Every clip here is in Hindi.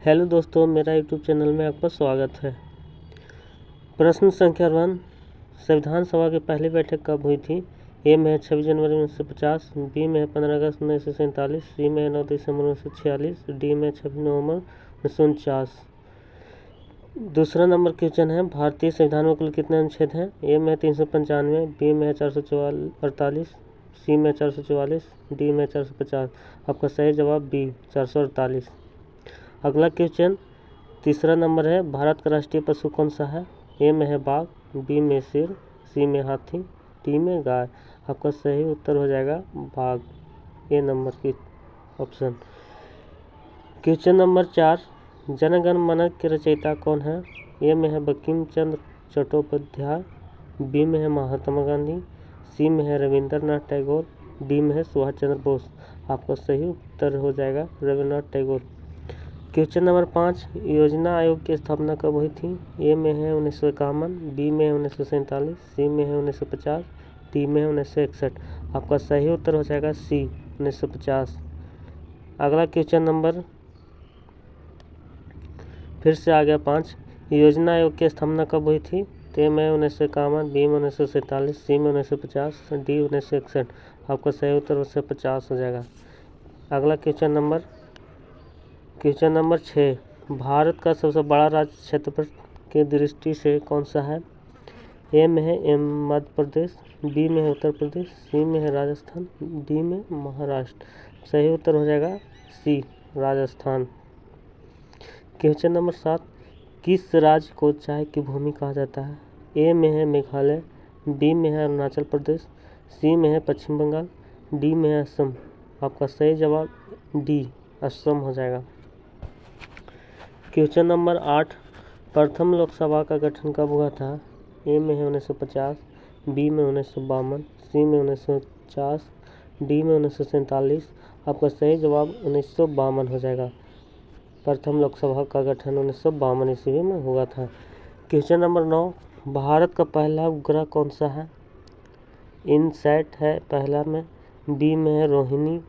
हेलो दोस्तों, मेरा यूट्यूब चैनल में आपका स्वागत है। प्रश्न संख्या 1, संविधान सभा की पहली बैठक कब हुई थी? ए में है 26 जनवरी 1950, बी में है 15 अगस्त 1947, सी में है 9 दिसंबर 1946, डी में 26 नवंबर 1949। दूसरा नंबर क्वेश्चन है, भारतीय संविधान में कुल कितने अनुच्छेद हैं? ए में 395, बी में 448, सी में 444, डी में 450। आपका सही जवाब बी 448। अगला क्वेश्चन तीसरा नंबर है, भारत का राष्ट्रीय पशु कौन सा है? ए में है बाघ, बी में शेर, सी में हाथी, डी में गाय। आपका सही उत्तर हो जाएगा बाघ, ए नंबर की option. Question number 4, Jana Gana मन के रचयिता कौन है? ए में है बंकिम चंद्र चट्टोपाध्याय, बी में है महात्मा गांधी, सी में है रविंद्रनाथ टैगोर, डी में है सुभाष चंद्र बोस। आपका सही उत्तर हो जाएगा रविंद्रनाथ टैगोर। क्वेश्चन नंबर 5, योजना आयोग की स्थापना कब हुई थी? ए में है 1951, बी में है 1947, सी में है 1950, डी में है 1961। आपका सही उत्तर हो जाएगा सी 1950। अगला क्वेश्चन नंबर फिर से आ गया 5, योजना आयोग की स्थापना कब हुई थी? ए में 1951, बी में 1947, सी में 1950, डी 1961। आपका सही उत्तर 1950 हो जाएगा। अगला क्वेश्चन नंबर 6, भारत का सबसे बड़ा राज्य क्षेत्रफल की दृष्टि से कौन सा है? ए में है मध्य प्रदेश, बी में है उत्तर प्रदेश, सी में है राजस्थान, डी में महाराष्ट्र। सही उत्तर हो जाएगा सी राजस्थान। क्वेश्चन नंबर 7, किस राज्य को चाय की भूमि कहा जाता है? ए में है मेघालय, बी में है अरुणाचल प्रदेश, सी में है पश्चिम बंगाल, डी में है असम। आपका सही जवाब डी असम हो जाएगा। क्वेश्चन नंबर 8, प्रथम लोकसभा का गठन कब हुआ था? ए में है 1950, बी में 1952, सी में 1950, डी में 1947। आपका सही जवाब 1952 हो जाएगा। प्रथम लोकसभा का गठन 1952 ईस्वी में हुआ था। क्वेश्चन नंबर 9, भारत का पहला उपग्रह कौन सा है? इनसैट है पहला में, बी में है रोहिणी,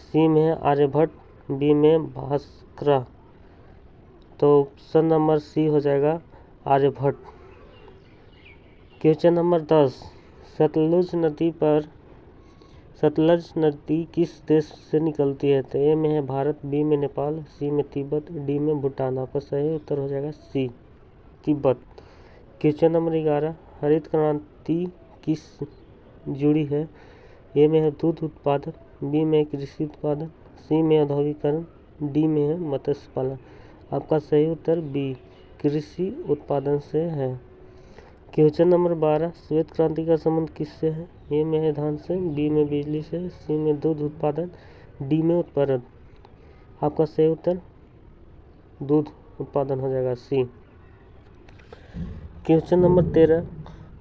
सी में है आर्यभट्ट, डी में भास्करा। तो ऑप्शन नंबर सी हो जाएगा आर्यभट्ट। क्वेश्चन नंबर 10, सतलज नदी किस देश से निकलती है? तो ए में है भारत, बी में नेपाल, सी में तिब्बत, डी में भूटान। आपका सही उत्तर हो जाएगा सी तिब्बत। क्वेश्चन नंबर 11, हरित क्रांति किस जुड़ी है? ए में है दूध उत्पादन, बी में कृषि उत्पादन, सी में औद्योगिकरण, डी में है मत्स्य पालन। आपका सही उत्तर बी कृषि उत्पादन से है। क्वेश्चन नंबर 12, श्वेत क्रांति का संबंध किससे है? ए में है धान से, बी में बिजली से, सी में दूध उत्पादन, डी में उत्पादन। आपका सही उत्तर दूध उत्पादन हो जाएगा सी। क्वेश्चन नंबर 13,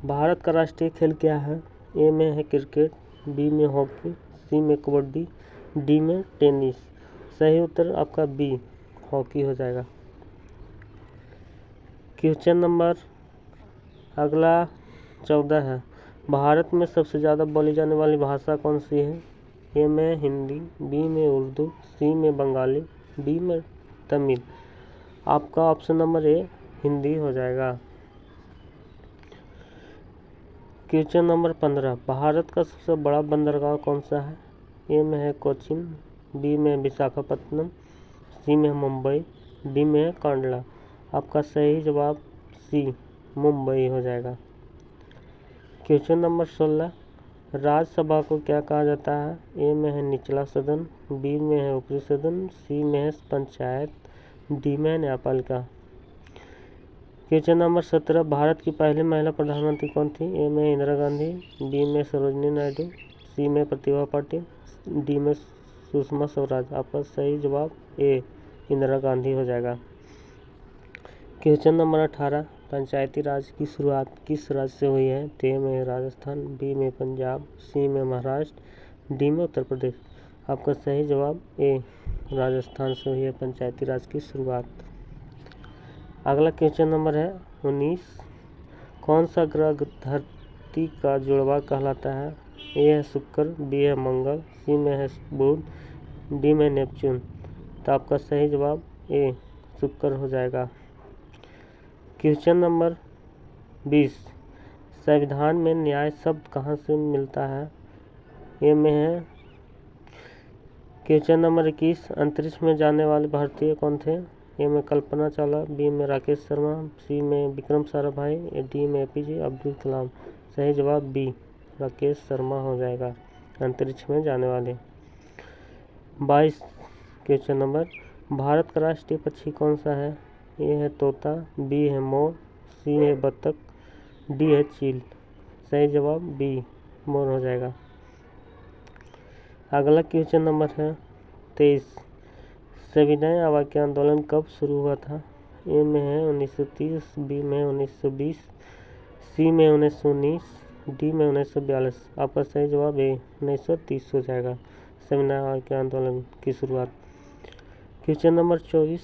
भारत का राष्ट्रीय खेल क्या है? ए में है क्रिकेट, बी में हॉकी, सी में कबड्डी, डी में टेनिस। सही उत्तर आपका बी हॉकी हो जाएगा। क्वेश्चन नंबर अगला 14 है, भारत में सबसे ज़्यादा बोली जाने वाली भाषा कौन सी है? ए में हिंदी, बी में उर्दू, सी में बंगाली, डी में तमिल। आपका ऑप्शन नंबर ए हिंदी हो जाएगा। क्वेश्चन नंबर 15, भारत का सबसे बड़ा बंदरगाह कौन सा है? ए में है कोचीन, बी में विशाखापत्तनम, सी में मुंबई, डी में कांडला। आपका सही जवाब सी मुंबई हो जाएगा। क्वेश्चन नंबर 16, राज्यसभा को क्या कहा जाता है? ए में है निचला सदन, बी में है ऊपरी सदन, सी में है पंचायत, डी में है न्यायपालिका। क्वेश्चन नंबर 17, भारत की पहली महिला प्रधानमंत्री कौन थी? ए में इंदिरा गांधी, बी में सरोजिनी नायडू, सी में प्रतिभा पाटिल, डी में सुषमा स्वराज। आपका सही जवाब ए इंदिरा गांधी हो जाएगा। क्वेश्चन नंबर 18, पंचायती राज की शुरुआत किस राज्य से हुई है? ए में राजस्थान, बी में पंजाब, सी में महाराष्ट्र, डी में उत्तर प्रदेश। आपका सही जवाब ए राजस्थान से हुई है पंचायती राज की शुरुआत। अगला क्वेश्चन नंबर है 19, कौन सा ग्रह धरती का जुड़वा कहलाता है? ए है शुक्र, बी है मंगल, सी में है बुध, डी में नेपच्यून। तो आपका सही जवाब ए शुक्र हो जाएगा। क्वेश्चन नंबर 20, संविधान में न्याय शब्द कहाँ से मिलता है? ए में है। क्वेश्चन नंबर 21, अंतरिक्ष में जाने वाले भारतीय कौन थे? ए में कल्पना चावला, बी में राकेश शर्मा, सी में विक्रम साराभाई, डी में APJ अब्दुल कलाम। सही जवाब बी, राकेश शर्मा हो जाएगा, अंतरिक्ष में जाने वाले। 22 क्वेश्चन नंबर, भारत का राष्ट्रीय पक्षी कौन सा है? ए है तोता, बी है मोर, सी है बतख, डी है चील। सही जवाब बी, मोर हो जाएगा। अगला क्वेश्चन नंबर है 23, सविनय अवाक्य आंदोलन कब शुरू हुआ था? ए में है 1930, बी में 1920, सी में 1919, डी में 1942। आपका सही जवाब ए 1930 हो जाएगा, सविनय अवाक्य आंदोलन की शुरुआत। क्वेश्चन नंबर 24,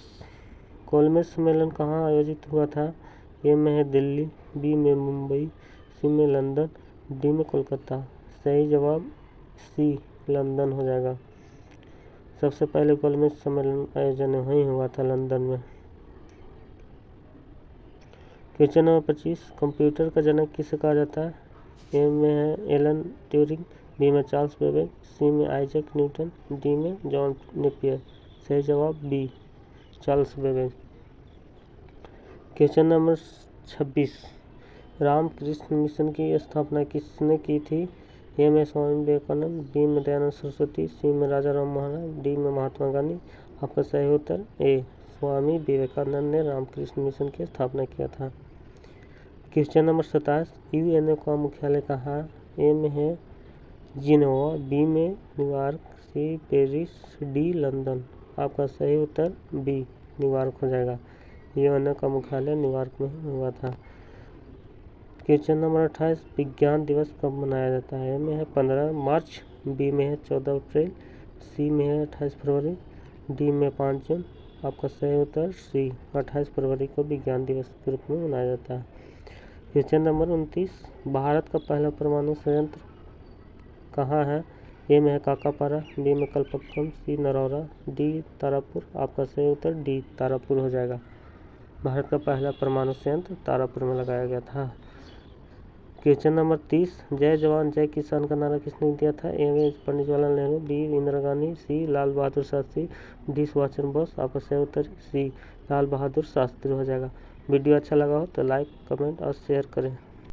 गोलमेज सम्मेलन कहाँ आयोजित हुआ था? ए में है दिल्ली, बी में मुंबई, सी में लंदन, डी में कोलकाता। सही जवाब सी, लंदन हो जाएगा। सबसे पहले गोलमेज सम्मेलन आयोजन वहीं हुआ था, लंदन में। क्वेश्चन नंबर 25, कंप्यूटर का जनक किसे कहा जाता है? ए में है एलन ट्यूरिंग, बी में चार्ल्स बेबेज, सी में आइजैक न्यूटन, डी में जॉन नेपियर। सही जवाब B, Charles Babbage. Question number 26, Ramakrishna Mission की स्थापना किसने की थी? ए में स्वामी विवेकानंद, बी में दयानंद सरस्वती, सी में राजा राम मोहन राय, डी में महात्मा गांधी। आपका सही उत्तर ए, स्वामी विवेकानंद ने रामकृष्ण मिशन की स्थापना किया था। क्वेश्चन नंबर 27, UNO का मुख्यालय कहाँ है? ए में है जिनेवा, बी में New York, C Paris, D London. आपका सही उत्तर बी, न्यूयॉर्क हो जाएगा। UNO का मुख्यालय न्यूयॉर्क में हुआ था। क्वेश्चन नंबर 28, विज्ञान दिवस कब मनाया जाता है? ए में है 15 मार्च, बी में है 14 अप्रैल, सी में है 28 फरवरी, डी में 5 जून। आपका सही उत्तर सी, 28 फरवरी को विज्ञान दिवस के रूप में मनाया जाता है। क्वेश्चन नंबर 29, भारत का पहला परमाणु संयंत्र कहाँ है? ए में है काकापारा, बी में कलपक्कम, सी नरौरा, डी तारापुर। आपका सही उत्तर डी, तारापुर हो जाएगा। भारत का पहला परमाणु संयंत्र तारापुर में लगाया गया था। क्वेश्चन नंबर 30, जय जवान जय किसान का नारा किसने दिया था? ए में पंडित जवाहरलाल नेहरू, बी इंदिरा गांधी, सी लाल बहादुर शास्त्री, डी सुभाष चंद्र बोस। आपका सही उत्तर सी, लाल बहादुर शास्त्री हो जाएगा। वीडियो अच्छा लगा हो तो लाइक, कमेंट और शेयर करें।